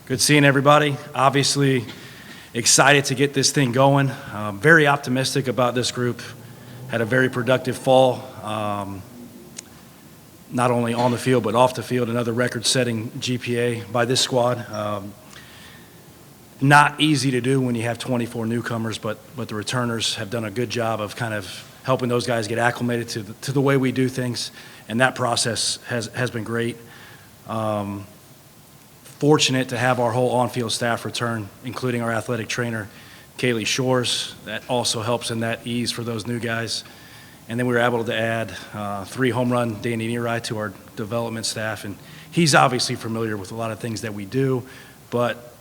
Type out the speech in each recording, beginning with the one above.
Good seeing everybody. Obviously excited to get this thing going. Very optimistic about this group. Had a very productive fall, not only on the field but off the field. Another record-setting GPA by this squad. Not easy to do when you have 24 newcomers, but the returners have done a good job of kind of helping those guys get acclimated to the way we do things, and that process has been great. Fortunate to have our whole on-field staff return, including our athletic trainer, Kaylee Shores. That also helps in that ease for those new guys. And then we were able to add 3 home run Danny Nearai to our development staff, and he's obviously familiar with a lot of things that we do, but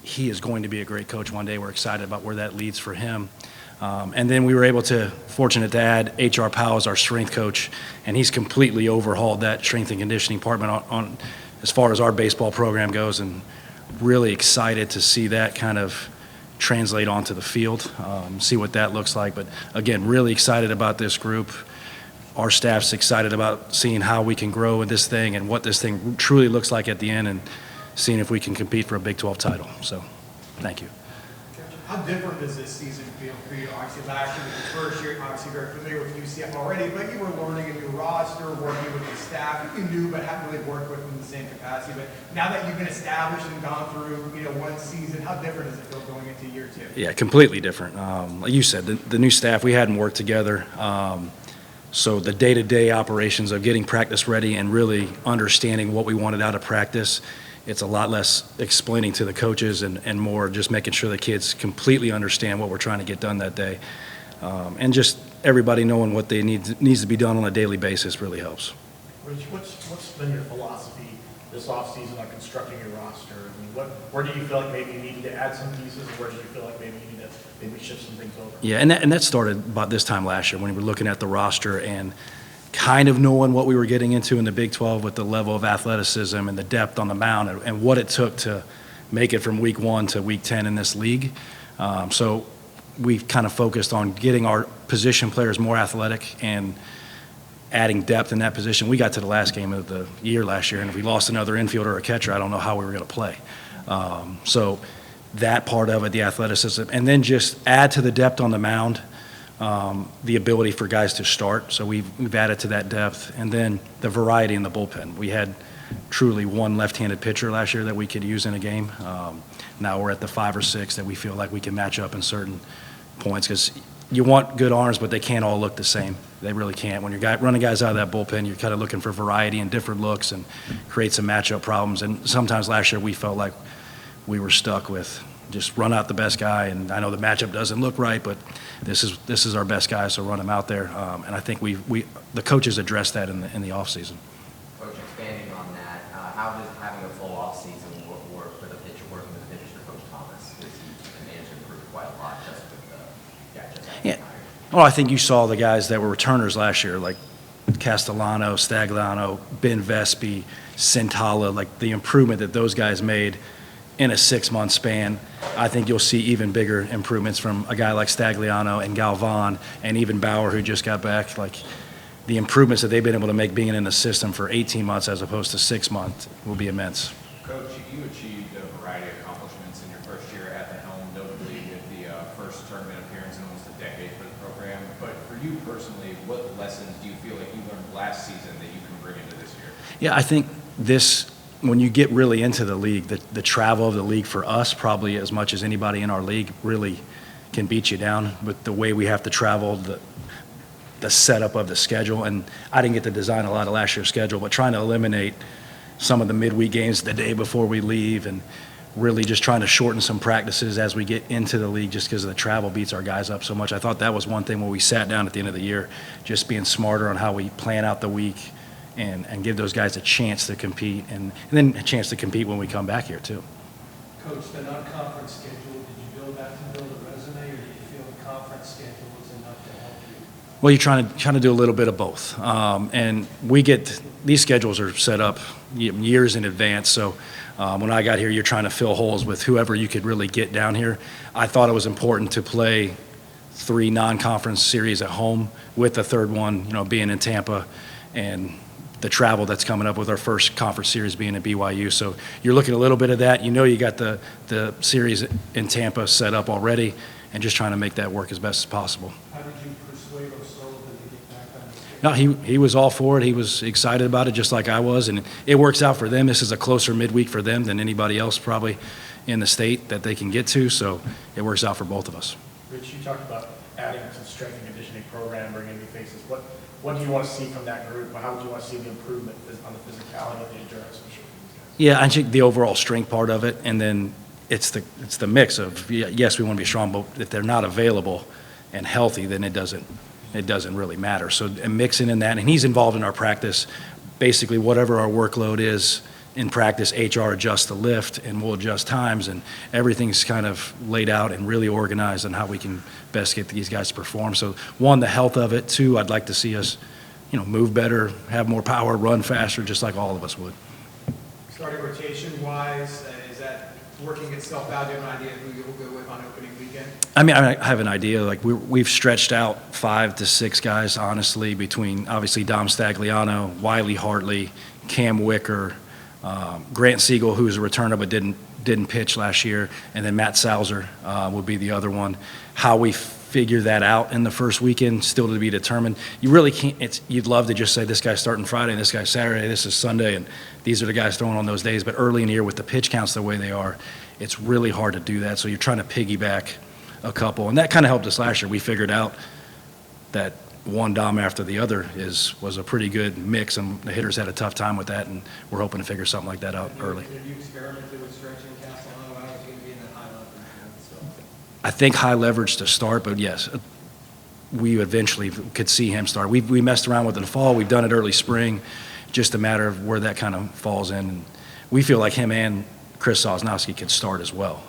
he is going to be a great coach one day. We're excited about where that leads for him. And then we were fortunate to add H.R. Powell as our strength coach, and he's completely overhauled that strength and conditioning department on as far as our baseball program goes, and really excited to see that kind of translate onto the field, see what that looks like. But again, really excited about this group. Our staff's excited about seeing how we can grow in this thing and what this thing truly looks like at the end, and seeing if we can compete for a Big 12 title. So, thank you. How different does this season feel for you? Obviously, last year was your first year, obviously very familiar with UCF already, but you were learning a new roster, working with the staff you knew but hadn't really worked with in the same capacity. But now that you've been established and gone through, one season, how different does it feel going into year 2? Yeah, completely different. Like you said, the new staff, we hadn't worked together. So the day-to-day operations of getting practice ready and really understanding what we wanted out of practice, it's a lot less explaining to the coaches and more just making sure the kids completely understand what we're trying to get done that day. And just everybody knowing what needs to be done on a daily basis really helps. Rich, what's been your philosophy this offseason on constructing your roster? I mean, where do you feel like maybe you needed to add some pieces, and where do you feel like maybe you need to shift some things over? Yeah, and that started about this time last year when we were looking at the roster and kind of knowing what we were getting into in the Big 12 with the level of athleticism and the depth on the mound and what it took to make it from week 1 to week 10 in this league. So we've kind of focused on getting our position players more athletic and adding depth in that position. We got to the last game of the year last year, and if we lost another infielder or a catcher, I don't know how we were going to play. So that part of it, the athleticism, and then just add to the depth on the mound, the ability for guys to start. So we've added to that depth, and then the variety in the bullpen. We had truly one left-handed pitcher last year that we could use in a game. Now we're at the 5 or 6 that we feel like we can match up in certain points, because you want good arms, but they can't all look the same. They really can't. When you're running guys out of that bullpen, you're kind of looking for variety and different looks and create some matchup problems. And sometimes last year we felt like we were stuck with just run out the best guy, and I know the matchup doesn't look right, but this is our best guy, so run him out there. And I think the coaches addressed that in the offseason. Coach, expanding on that, how does having a full offseason work for the pitcher, working with the pitchers for Coach Thomas? Because he managed to improve quite a lot just with the Yeah. Well, I think you saw the guys that were returners last year, like Castellano, Stagliano, Ben Vespi, Centala, like the improvement that those guys made in a 6-month span. I think you'll see even bigger improvements from a guy like Stagliano and Galvan and even Bauer, who just got back. Like, the improvements that they've been able to make being in the system for 18 months as opposed to 6 months will be immense. Coach, you achieved a variety of accomplishments in your first year at the helm, notably with the first tournament appearance in almost a decade for the program. But for you personally, what lessons do you feel like you learned last season that you can bring into this year? Yeah, I think when you get really into the league, the travel of the league for us, probably as much as anybody in our league, really can beat you down with the way we have to travel, the setup of the schedule. And I didn't get to design a lot of last year's schedule, but trying to eliminate some of the midweek games the day before we leave, and really just trying to shorten some practices as we get into the league, just because the travel beats our guys up so much. I thought that was one thing when we sat down at the end of the year, just being smarter on how we plan out the week and give those guys a chance to compete, and then a chance to compete when we come back here too. Coach, the non-conference schedule, did you build that to build a resume, or did you feel the conference schedule was enough to help you? Well, you're trying to do a little bit of both. And these schedules are set up years in advance. So when I got here, you're trying to fill holes with whoever you could really get down here. I thought it was important to play 3 non-conference series at home, with the third one, being in Tampa, and the travel that's coming up with our first conference series being at BYU. So you're looking at a little bit of that. You got the series in Tampa set up already, and just trying to make that work as best as possible. How did you persuade O'Sullivan to get back on the schedule? No, he was all for it. He was excited about it, just like I was, and it works out for them. This is a closer midweek for them than anybody else probably in the state that they can get to, so it works out for both of us. Rich, you talked about adding to the strength and conditioning program, bringing new faces. What do you want to see from that group? How would you want to see the improvement on the physicality and the endurance? I'm sure for these guys? Yeah, I think the overall strength part of it, and then it's the mix of, yes, we want to be strong, but if they're not available and healthy, then it doesn't really matter. So and mixing in that, and he's involved in our practice. Basically, whatever our workload is in practice, HR adjusts the lift, and we'll adjust times, and everything's kind of laid out and really organized on how we can best get these guys to perform. So one, the health of it. Two, I'd like to see us, move better, have more power, run faster, just like all of us would. Starting rotation-wise, is that working itself out? Do you have an idea who you'll go with on opening weekend? I have an idea. Like we've stretched out 5 to 6 guys, honestly, between obviously Dom Stagliano, Wiley Hartley, Cam Wicker, Grant Siegel, who's a returner but didn't pitch last year, and then Matt Salzer would be the other one. How we figure that out in the first weekend, still to be determined. You really can't. You'd love to just say this guy's starting Friday and this guy's Saturday, this is Sunday, and these are the guys throwing on those days. But early in the year with the pitch counts the way they are, it's really hard to do that. So you're trying to piggyback a couple, and that kind of helped us last year. We figured out that one Dom after the other was a pretty good mix, and the hitters had a tough time with that, and we're hoping to figure something like that out early. Have you experimented with stretching Castellano out? It's going to be in that high level. So. I think high leverage to start, but yes, we eventually could see him start. We messed around with it in the fall. We've done it early spring, just a matter of where that kind of falls in. And we feel like him and Chris Sosnowski could start as well.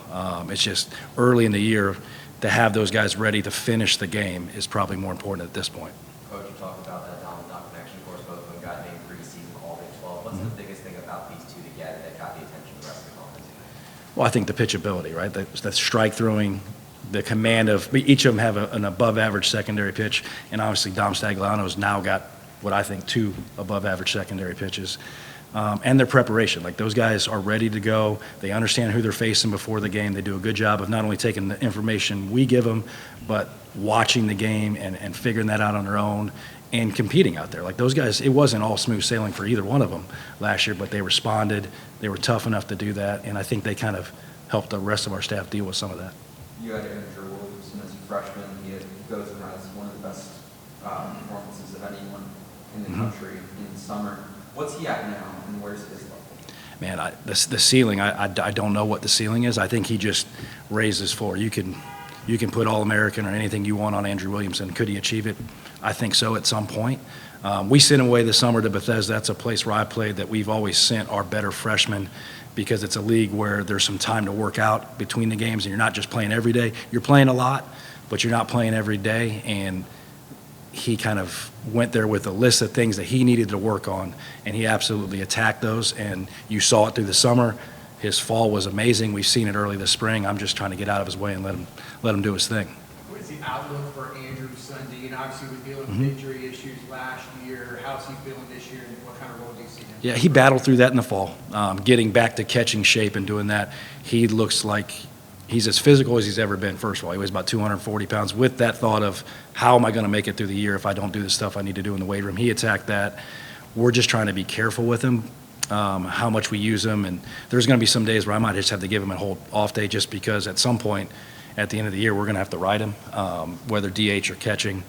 It's just early in the year to have those guys ready to finish the game is probably more important at this point. Coach, you talked about that Dom and Doc connection. Of course, both of them got named preseason All Big 12. What's the biggest thing about these two together that got the attention of the rest of the conference? Well, I think the pitchability, right? The strike throwing, the command of each of them have an above-average secondary pitch, and obviously Dom Stagliano's now got what I think 2 above-average secondary pitches. And their preparation. Like those guys are ready to go. They understand who they're facing before the game. They do a good job of not only taking the information we give them, but watching the game and figuring that out on their own and competing out there. Like those guys, it wasn't all smooth sailing for either one of them last year, but they responded. They were tough enough to do that, and I think they kind of helped the rest of our staff deal with some of that. You had Andrew Williamson as a freshman. He goes and has one of the best performances of anyone in the country in the summer. What's he at now, and where's his level? Man, the ceiling, I don't know what the ceiling is. I think he just raises floor. You can put All-American or anything you want on Andrew Williamson. Could he achieve it? I think so at some point. We sent him away this summer to Bethesda. That's a place where I played that we've always sent our better freshmen because it's a league where there's some time to work out between the games, and you're not just playing every day. You're playing a lot, but you're not playing every day, and he kind of went there with a list of things that he needed to work on, and he absolutely attacked those, and you saw it through the summer. His fall was amazing. We've seen it early this spring. I'm just trying to get out of his way and let him do his thing. What is the outlook for Andrew Sunday? And obviously, we dealing with injury issues last year. How's he feeling this year, and what kind of role do you see him? Yeah, he battled through that in the fall, getting back to catching shape and doing that. He looks like he's as physical as he's ever been, first of all. He weighs about 240 pounds with that thought of, how am I going to make it through the year if I don't do the stuff I need to do in the weight room? He attacked that. We're just trying to be careful with him, how much we use him. And there's going to be some days where I might just have to give him a whole off day just because at some point at the end of the year, we're going to have to ride him, whether DH or catching.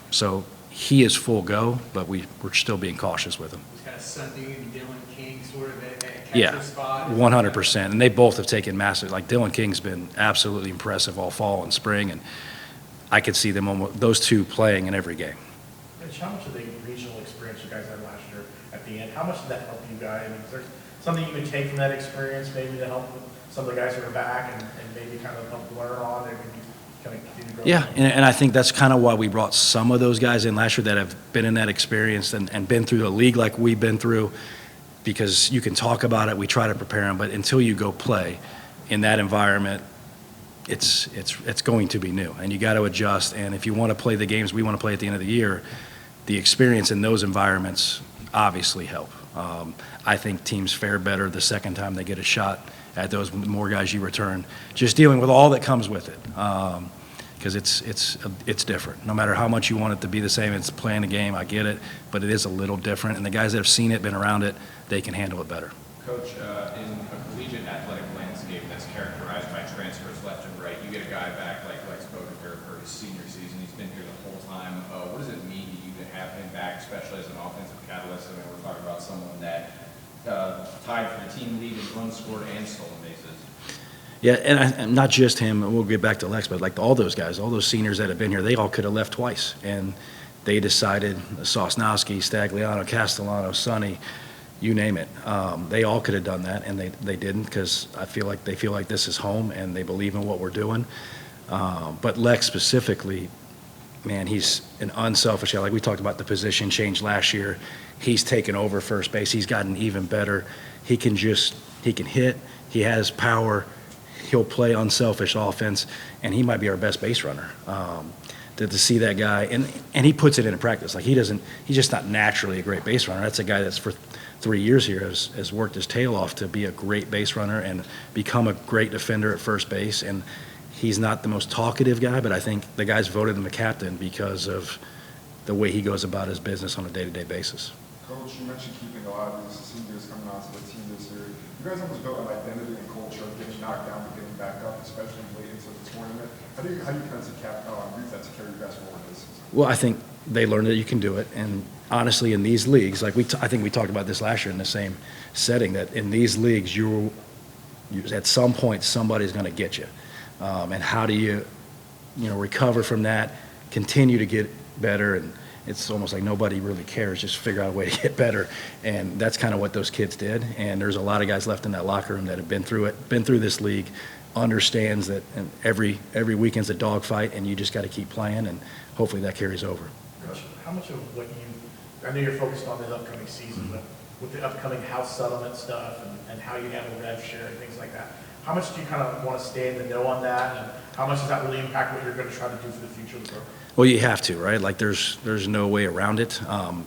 So he is full go, but we're still being cautious with him. He's kind of Sunday and Dylan King sort of at catcher Yeah, spot. 100%. And they both have taken massive. Like Dylan King's been absolutely impressive all fall and spring, and I could see them almost, those two playing in every game. Rich, how much of the regional experience you guys had last year at the end, how much did that help you guys? I mean, is there something you could take from that experience maybe to help some of the guys who are back and maybe kind of help learn on and kind of continue to grow? Yeah, and I think that's kind of why we brought some of those guys in last year that have been in that experience and been through the league like we've been through, because you can talk about it, we try to prepare them, but until you go play in that environment, it's going to be new, and you got to adjust. And if you want to play the games we want to play at the end of the year, the experience in those environments obviously help. I think teams fare better the second time they get a shot at those, the more guys you return, just dealing with all that comes with it. Because it's different. No matter how much you want it to be the same, it's playing a game, I get it, but it is a little different. And the guys that have seen it, been around it, they can handle it better. Coach, in a collegiate athletic landscape that's characterized by transfers left and right, you get a guy back like Lex Bodeker for his senior season. He's been here the whole time. What does it mean to you to have him back, especially as an offensive catalyst? I mean, we're talking about someone that tied for the team lead in runs scored and stolen bases. Yeah, and not just him, and we'll get back to Lex, but like all those guys, all those seniors that have been here, they all could have left twice. And they decided, Sosnowski, Stagliano, Castellano, Sonny, you name it. They all could have done that, and they didn't, because I feel like they feel like this is home, and they believe in what we're doing. But Lex specifically, man, he's an unselfish guy. Like we talked about the position change last year. He's taken over first base. He's gotten even better. He can hit. He has power. He'll play unselfish offense, and he might be our best base runner. To see that guy, and he puts it into practice. Like he's just not naturally a great base runner. That's a guy that's for 3 years here has worked his tail off to be a great base runner and become a great defender at first base. And he's not the most talkative guy, but I think the guys voted him the captain because of the way he goes about his business on a day-to-day basis. Coach, you mentioned keeping a lot of these seniors coming onto the team this year. You guys almost built an identity and culture of getting knocked down but getting back up, especially late into the tournament. How do you kind of use that to carry you guys forward this season? Well, I think they learned that you can do it, and honestly, in these leagues, like I think we talked about this last year in the same setting, that in these leagues, you at some point somebody's going to get you, and how do you recover from that, continue to get better, and it's almost like nobody really cares, just figure out a way to get better, and that's kind of what those kids did. And there's a lot of guys left in that locker room that have been through it, been through this league, understands that and every weekend's a dogfight, and you just got to keep playing, and hopefully that carries over. Coach, how much of what I know you're focused on the upcoming season, but with the upcoming house settlement stuff and how you handle rev share and things like that, how much do you kind of want to stay in the know on that, and how much does that really impact what you're going to try to do for the future of the program? Well, you have to, right? Like there's no way around it.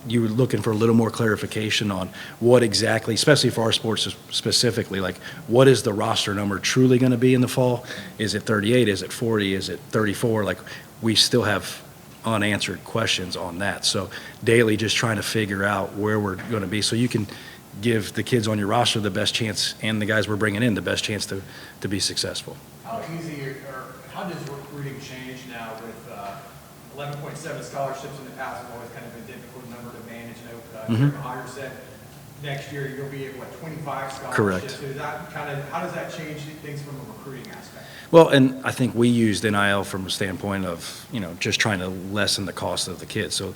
You were looking for a little more clarification on what exactly, especially for our sports specifically, like what is the roster number truly going to be in the fall? Is it 38? Is it 40? Is it 34? Like we still have unanswered questions on that. So daily just trying to figure out where we're going to be so you can give the kids on your roster the best chance and the guys we're bringing in the best chance to be successful. How easy or how does recruiting change now with 11.7 scholarships in the past have always kind of been a difficult number to manage? Jeremy Hogger said next year you'll be at 25 scholarships. Correct. So how does that change things from a recruiting aspect? Well, and I think we used NIL from a standpoint of, just trying to lessen the cost of the kids. So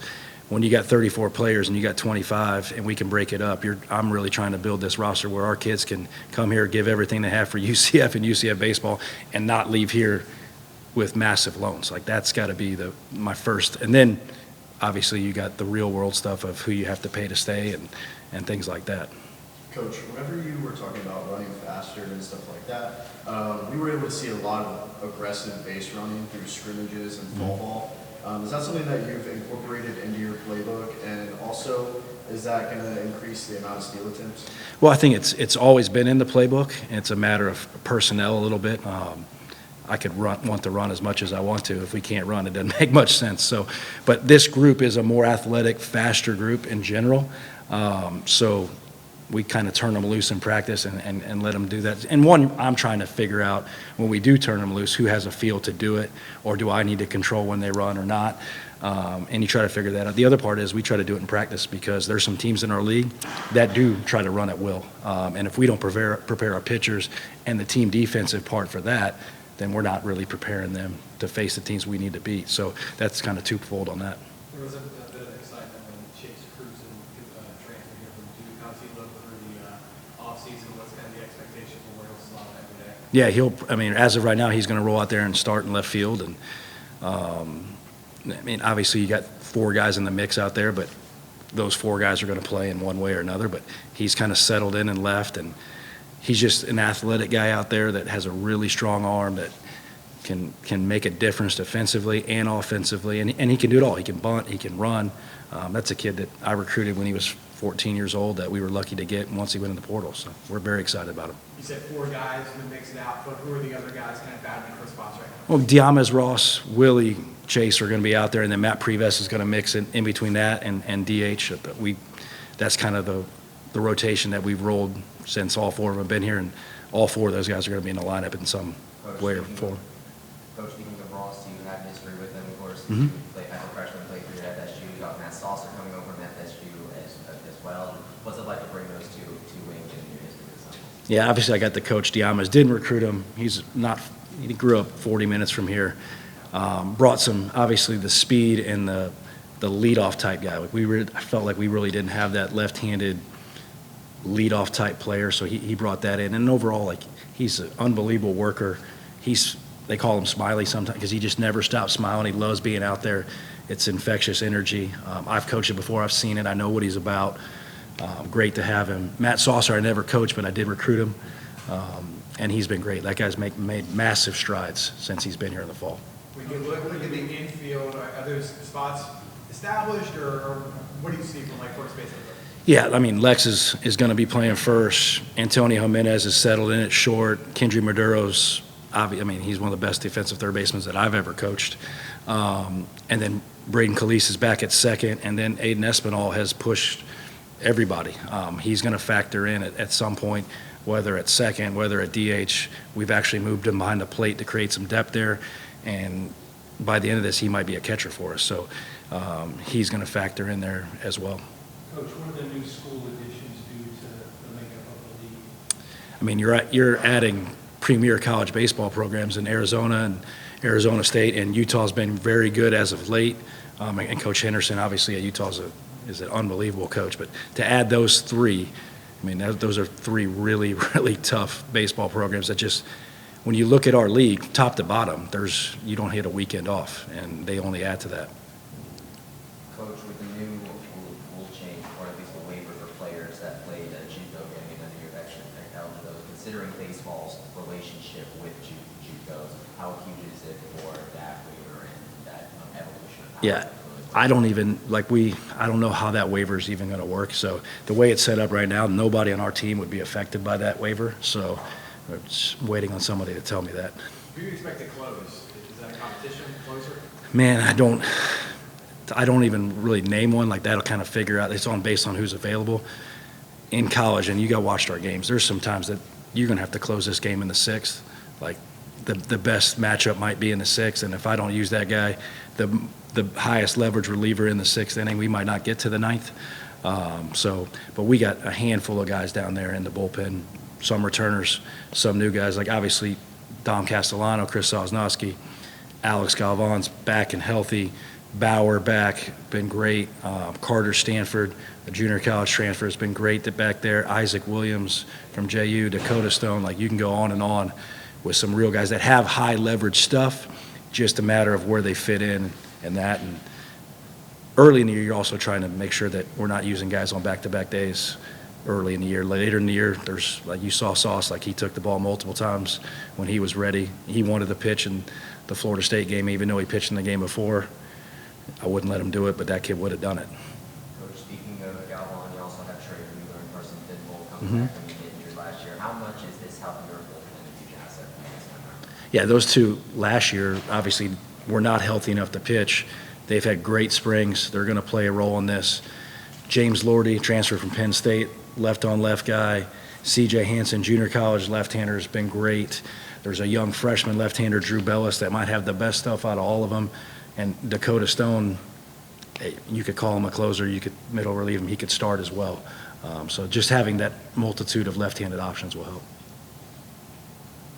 when you got 34 players and you got 25 and we can break it up, I'm really trying to build this roster where our kids can come here, give everything they have for UCF and UCF baseball and not leave here with massive loans. Like that's got to be my first. And then obviously you got the real world stuff of who you have to pay to stay and things like that. Coach, whenever you were talking about running faster and stuff like that, we were able to see a lot of aggressive base running through scrimmages and fall ball. Is that something that you've incorporated into your playbook? And also, is that going to increase the amount of steal attempts? Well, I think it's always been in the playbook. It's a matter of personnel a little bit. I could want to run as much as I want to. If we can't run, it doesn't make much sense. So, but this group is a more athletic, faster group in general. So we kind of turn them loose in practice and let them do that. And one, I'm trying to figure out when we do turn them loose, who has a feel to do it, or do I need to control when they run or not? And you try to figure that out. The other part is we try to do it in practice because there's some teams in our league that do try to run at will. And if we don't prepare our pitchers and the team defensive part for that, then we're not really preparing them to face the teams we need to beat. So that's kind of twofold on that. There was a bit of excitement when Chase Cruz transferred here from Duke. How's he look for the offseason? What's kind of the expectation for where he'll slot every day? Yeah, as of right now, he's going to roll out there and start in left field. And, obviously you got 4 guys in the mix out there, but those 4 guys are going to play in one way or another. But he's kind of settled in and left, and he's just an athletic guy out there that has a really strong arm that can make a difference defensively and offensively, and he can do it all. He can bunt, he can run. That's a kid that I recruited when he was 14 years old that we were lucky to get once he went in the portal. So we're very excited about him. You said 4 guys in the mix it out, but who are the other guys kind of battling for spots right now? Well, Diamez, Ross, Willie, Chase are going to be out there, and then Matt Preves is going to mix in between that and DH. That's kind of the rotation that we've rolled since all 4 of them have been here, and all 4 of those guys are going to be in the lineup in some way or form. Coach, speaking of Ross, you have history with him, of course. Mhm. You played as a freshman, played for your FSU. You got Matt Saucer coming over from FSU as well. What's it like to bring those two wings in your history with Sun? Yeah, obviously I got the coach Diamez. Didn't recruit him. He grew up 40 minutes from here. Brought some, obviously, the speed and the leadoff type guy. I felt like we really didn't have that left-handed leadoff type player, so he brought that in. And overall, like, he's an unbelievable worker. They call him Smiley sometimes because he just never stops smiling. He loves being out there. It's infectious energy. I've coached him before. I've seen it. I know what he's about. Great to have him. Matt Saucer, I never coached, but I did recruit him, and he's been great. That guy's made massive strides since he's been here in the fall. We can look at the infield. Are those spots established, or what do you see from like first base? Yeah, I mean, Lex is going to be playing first. Antonio Jimenez is settled in at short. Kendry Maduro's, he's one of the best defensive third basemen that I've ever coached. And then Braden Calise is back at second, and then Aiden Espinal has pushed everybody. He's going to factor in at some point, whether at second, whether at DH. We've actually moved him behind the plate to create some depth there, and by the end of this, he might be a catcher for us. So he's going to factor in there as well. Coach, what are the new school additions do to the makeup of the league? I mean, you're adding premier college baseball programs in Arizona and Arizona State, and Utah's been very good as of late. And Coach Henderson, obviously, at Utah is an unbelievable coach. But to add those 3, I mean, those are 3 really, really tough baseball programs that just, when you look at our league, top to bottom, you don't hit a weekend off, and they only add to that. Coach, with the new rule change, or at least the waiver for players that played a JUCO game and under your extra eligibility, considering baseball's relationship with JUCOs, how huge is it for that waiver and that evolution of how Yeah, I don't know how that waiver is even going to work. So the way it's set up right now, nobody on our team would be affected by that waiver. So we're just waiting on somebody to tell me that. Who do you expect to close? Is that a competition closer? Man, I don't even really name one. Like, that'll kind of figure out. It's based on who's available. In college, and you got watched our games, there's some times that you're going to have to close this game in the 6th. Like, the best matchup might be in the 6th, and if I don't use that guy, the highest leverage reliever in the 6th inning, we might not get to the 9th. But we got a handful of guys down there in the bullpen, some returners, some new guys, like obviously Dom Castellano, Chris Sosnowski, Alex Galvan's back and healthy, Bauer back, been great. Carter Stanford, a junior college transfer, has been great back there. Isaac Williams from JU, Dakota Stone, like you can go on with some real guys that have high leverage stuff, just a matter of where they fit in and that. And early in the year, you're also trying to make sure that we're not using guys on back-to-back days early in the year. Later in the year, there's, like you saw Sauce, like he took the ball multiple times when he was ready. He wanted to pitch in the Florida State game, even though he pitched in the game before. I wouldn't let him do it, but that kid would have done it. Coach, speaking of Galvan, you also have Trey Wheeler and Carson Finbull coming back from the injury last year. How much is this helping your bullpen and huge asset for this time around? Yeah, those 2 last year obviously were not healthy enough to pitch. They've had great springs. They're going to play a role in this. James Lordy, transfer from Penn State, left-on-left guy. C.J. Hansen, junior college left-hander, has been great. There's a young freshman left-hander, Drew Bellis, that might have the best stuff out of all of them. And Dakota Stone, you could call him a closer. You could middle relieve him. He could start as well. So just having that multitude of left-handed options will help.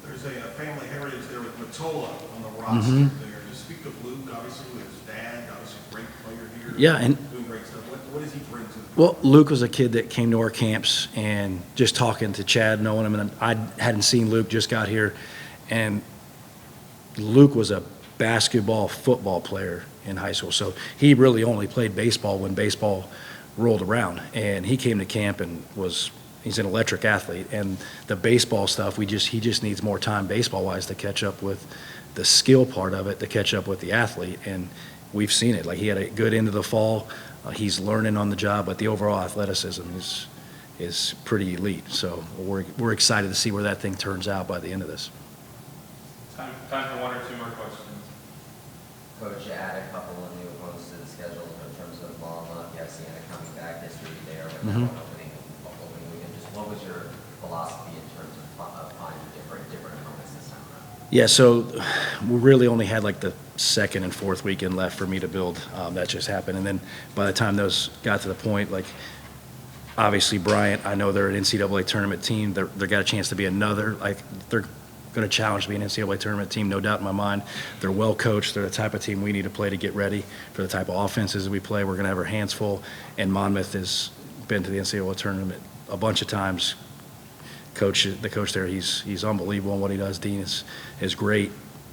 There's a family heritage there with Matola on the roster there. To speak of Luke, obviously, with his dad, obviously a great player here. Yeah, and doing great stuff. What does he bring to the well, Luke was a kid that came to our camps, and just talking to Chad, knowing him, and I hadn't seen Luke, just got here, and Luke was a basketball, football player in high school. So he really only played baseball when baseball rolled around. And he came to camp and he's an electric athlete. And the baseball stuff, he just needs more time baseball-wise to catch up with the skill part of it to catch up with the athlete, and we've seen it. Like, he had a good end of the fall. He's learning on the job, but the overall athleticism is pretty elite. So we're excited to see where that thing turns out by the end of this. Time for one or two more questions. Coach, you add a couple of new opponents to the schedule in terms of Longmont. You have Sienna coming back this week there with that one opening weekend. Just what was your philosophy in terms of finding different opponents this time around? Yeah, so we really only had like the second and fourth weekend left for me to build. That just happened. And then by the time those got to the point, like, obviously Bryant, I know they're an NCAA tournament team. They got a chance to be another, like, they're going to challenge to be an NCAA tournament team, no doubt in my mind. They're well coached. They're the type of team we need to play to get ready for the type of offenses we play. We're going to have our hands full. And Monmouth has been to the NCAA tournament a bunch of times. The coach there, he's unbelievable in what he does. Dean is great.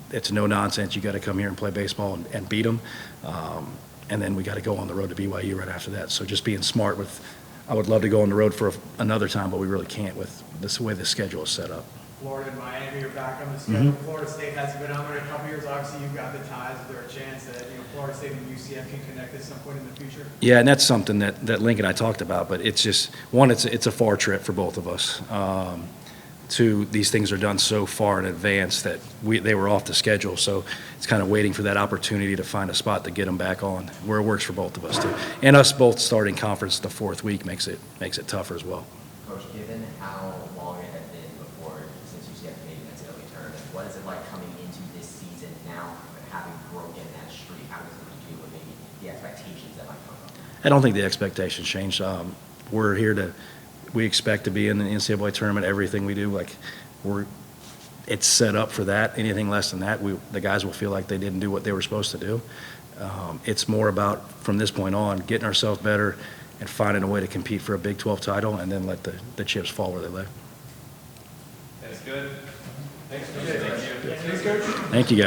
It's no nonsense. You got to come here and play baseball and beat them. And then we got to go on the road to BYU right after that. So just being smart with, I would love to go on the road for another time, but we really can't with this way the schedule is set up. Florida and Miami are back on the schedule. Florida State hasn't been on there in a couple years. Obviously, you've got the ties. Is there a chance that Florida State and UCF can connect at some point in the future? Yeah, and that's something that Link and I talked about, but it's just, one, it's a far trip for both of us. Two, these things are done so far in advance that they were off the schedule, so it's kind of waiting for that opportunity to find a spot to get them back on, where it works for both of us too. And us both starting conference the fourth week makes it tougher as well. Coach, given how long it had been since UCF made an NCAA tournament, what is it like coming into this season now, having broken that streak? How does it deal with maybe the expectations that might come up? I don't think the expectations changed. We're here we expect to be in the NCAA tournament. Everything we do, it's set up for that. Anything less than that, the guys will feel like they didn't do what they were supposed to do. It's more about, from this point on, getting ourselves better and finding a way to compete for a Big 12 title, and then let the chips fall where they lay. That's good. Thanks, Coach. Thanks, Coach. Thank you, guys.